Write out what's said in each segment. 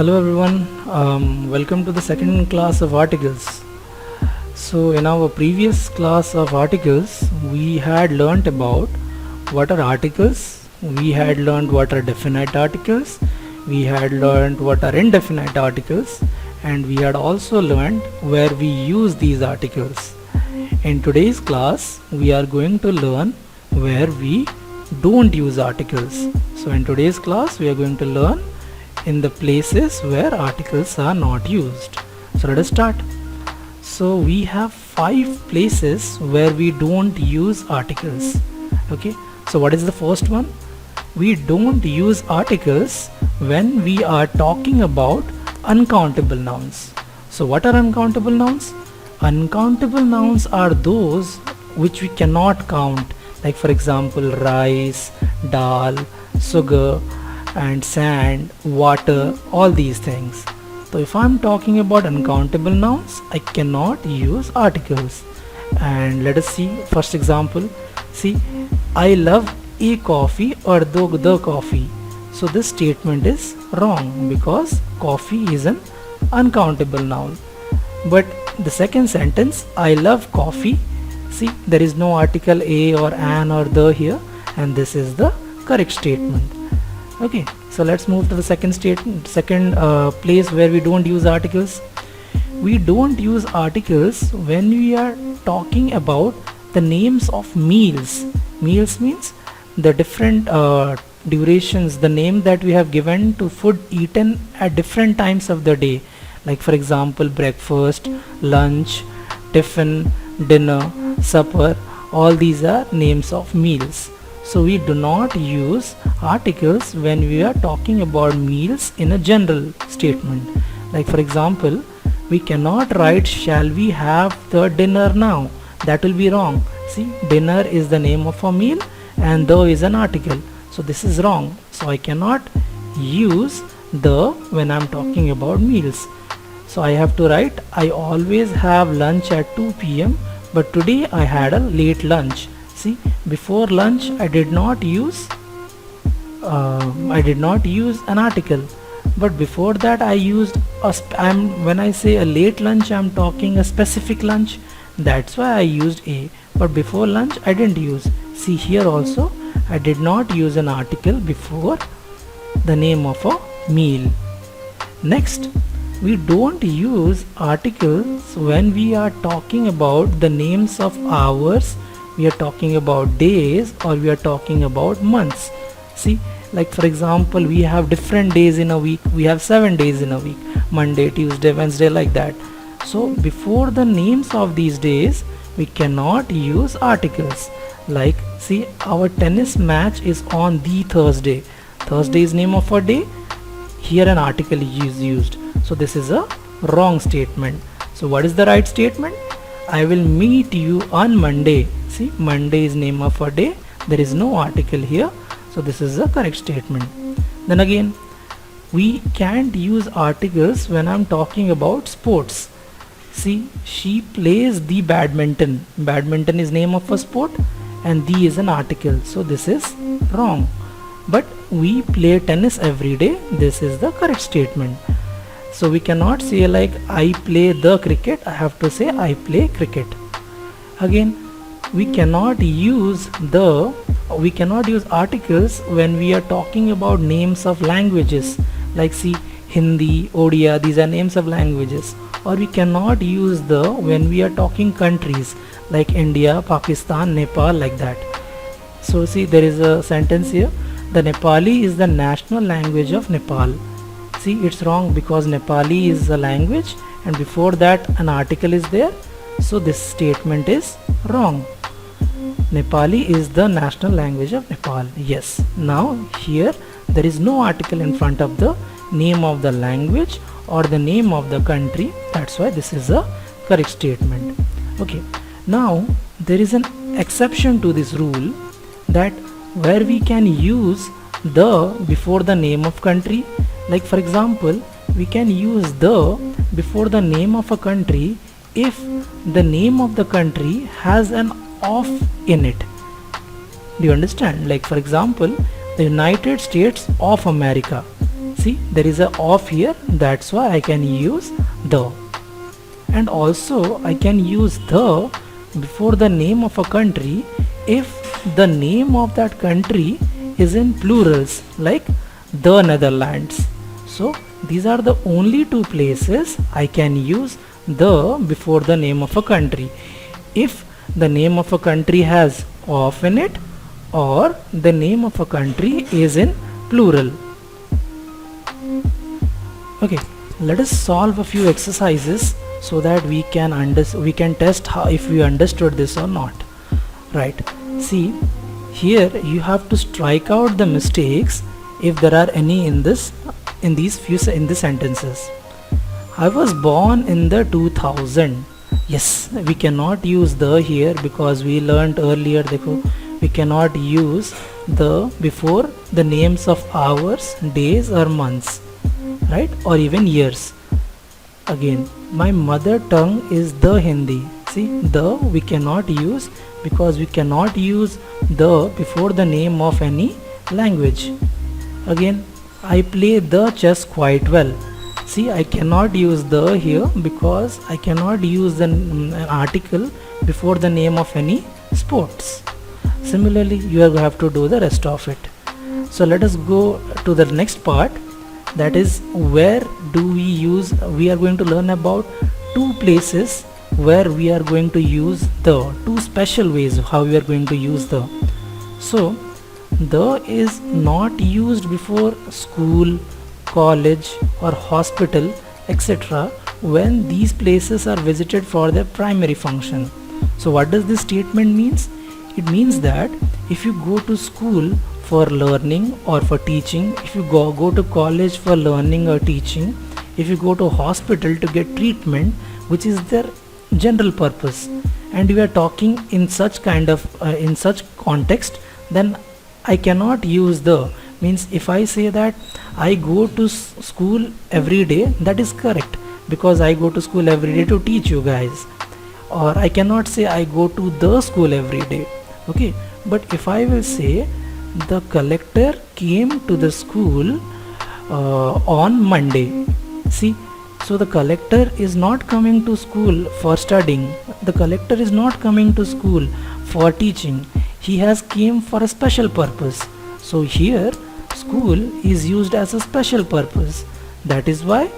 Hello everyone, welcome to the second class of articles. So in our previous class of articles, we had learnt about what are articles, we had learned what are definite articles, we had learned what are indefinite articles, and we had also learned where we use these articles. In today's class, we are going to learn where we don't use articles. So in today's class, we are going to learn in the places where articles are not used. So let us start. So we have 5 places where we don't use articles. Okay, so what is the first one? We don't use articles when we are talking about uncountable nouns. So what are uncountable nouns? Uncountable nouns are those which we cannot count, like for example rice, dal, sugar and sand, water, all these things. So if I'm talking about uncountable nouns, I cannot use articles. And let us see first example. See, I love a coffee or the coffee. So this statement is wrong because coffee is an uncountable noun. But the second sentence, I love coffee, see, there is no article a or an or the here, and this is the correct statement. Okay, so let's move to the second place where we don't use articles. We don't use articles when we are talking about the names of meals. Meals means the different durations, the name that we have given to food eaten at different times of the day, like for example breakfast, lunch, tiffin, dinner, supper, all these are names of meals. So we do not use articles when we are talking about meals in a general statement. Like for example, we cannot write shall we have the dinner now. That will be wrong. See, dinner is the name of a meal and the is an article. So this is wrong. So I cannot use the when I'm talking about meals. So I have to write I always have lunch at 2 p.m. but today I had a late lunch. See, before lunch I did not use an article, but before that I used when I say a late lunch, I'm talking a specific lunch. That's why I used a, but before lunch I didn't use. See, here also I did not use an article before the name of a meal. Next, we don't use articles when we are talking about the names of hours, we are talking about days, or we are talking about months. See, like for example, we have different days in a week. We have 7 days in a week: Monday, Tuesday, Wednesday, like that. So before the names of these days, we cannot use articles. Like, see, our tennis match is on the Thursday. Thursday is name of a day. Here an article is used. So this is a wrong statement. So what is the right statement? I will meet you on Monday. See, Monday is name of a day. There is no article here. So this is the correct statement. Then again, we can't use articles when I'm talking about sports. See, she plays the badminton. Badminton is name of a sport and the is an article. So this is wrong. But we play tennis every day. This is the correct statement. So we cannot say like I play the cricket. I have to say I play cricket. Again, we cannot use articles when we are talking about names of languages. Like see, Hindi, Odia, these are names of languages. Or we cannot use the when we are talking countries like India, Pakistan, Nepal, like that. So see, there is a sentence here. The Nepali is the national language of Nepal. See, it's wrong because Nepali is a language and before that an article is there. So this statement is wrong. Nepali is the national language of Nepal. Yes. Now here there is no article in front of the name of the language or the name of the country. That's why this is a correct statement. Okay. Now there is an exception to this rule, that where we can use the before the name of country. Like for example, we can use the before the name of a country if the name of the country has an of in it. Do you understand? Like for example, the United States of America. See, there is a of here, that's why I can use the. And also I can use the before the name of a country if the name of that country is in plurals, like the Netherlands. So these are the only two places I can use the before the name of a country. If the name of a country has of in it, or the name of a country is in plural. Okay, let us solve a few exercises so that we can test how if we understood this or not. Right, see, here you have to strike out the mistakes if there are any in these sentences. I was born in the 2000. Yes, we cannot use the here because we learned earlier we cannot use the before the names of hours, days or months, right, or even years. Again, my mother tongue is the Hindi. See, the we cannot use because we cannot use the before the name of any language. Again, I play the chess quite well. See, I cannot use the here because I cannot use an article before the name of any sports. Similarly, you have to do the rest of it. So let us go to the next part, that is where do we use. We are going to learn about two places where we are going to use the, two special ways how we are going to use the. So the is not used before school, college or hospital, etc., when these places are visited for their primary function. So what does this statement means? It means that if you go to school for learning or for teaching, if you go to college for learning or teaching, if you go to hospital to get treatment, which is their general purpose, and we are talking in such kind of in such context, then I cannot use the. Means if I say that I go to school every day, that is correct because I go to school every day to teach you guys, or I cannot say I go to the school every day. Okay, but if I will say the collector came to the school on Monday. See, so the collector is not coming to school for studying, the collector is not coming to school for teaching, he has came for a special purpose. So here school is used as a special purpose. That is why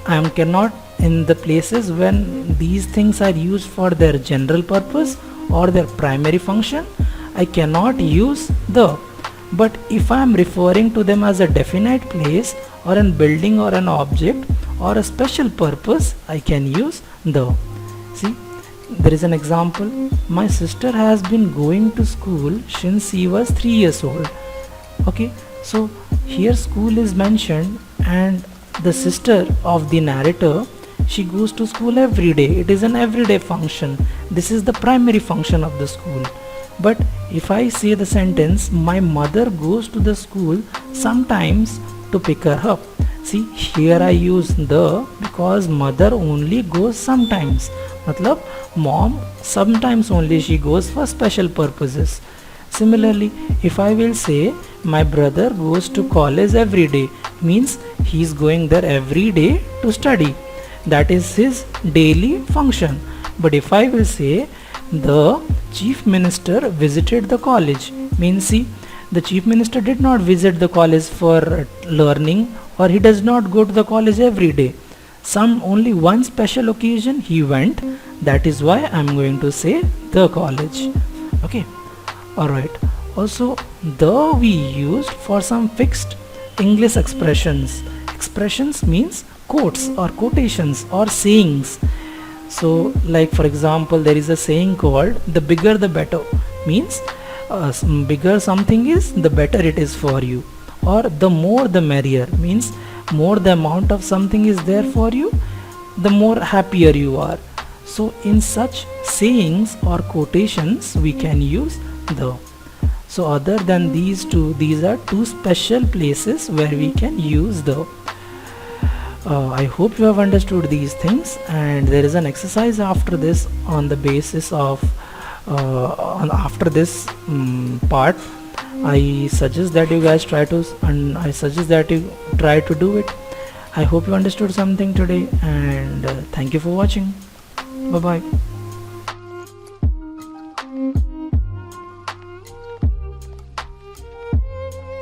I cannot, in the places when these things are used for their general purpose or their primary function, I cannot use the. But if I am referring to them as a definite place or an building or an object or a special purpose, I can use the. See, there is an example. My sister has been going to school since she was 3 years old. Okay, so here school is mentioned, and the sister of the narrator, she goes to school every day. It is an everyday function. This is the primary function of the school. But if I say the sentence, my mother goes to the school sometimes to pick her up. See, here I use the because mother only goes sometimes. Matlab, mom sometimes only she goes for special purposes. Similarly, if I will say my brother goes to college every day, means he is going there every day to study. That is his daily function. But if I will say the chief minister visited the college, means see, the chief minister did not visit the college for learning, or he does not go to the college every day. Only one special occasion he went. That is why I am going to say the college. Okay, alright. Also, the we used for some fixed English expressions. Expressions means quotes or quotations or sayings. So like for example, there is a saying called the bigger the better, means bigger something is, the better it is for you, or the more the merrier, means more the amount of something is there for you, the more happier you are. So in such sayings or quotations we can use the. So other than these two, these are two special places where we can use the. I hope you have understood these things, and there is an exercise after this on the basis of after this part. I suggest that you guys try to, and I suggest that you try to do it. I hope you understood something today, and thank you for watching. Bye bye.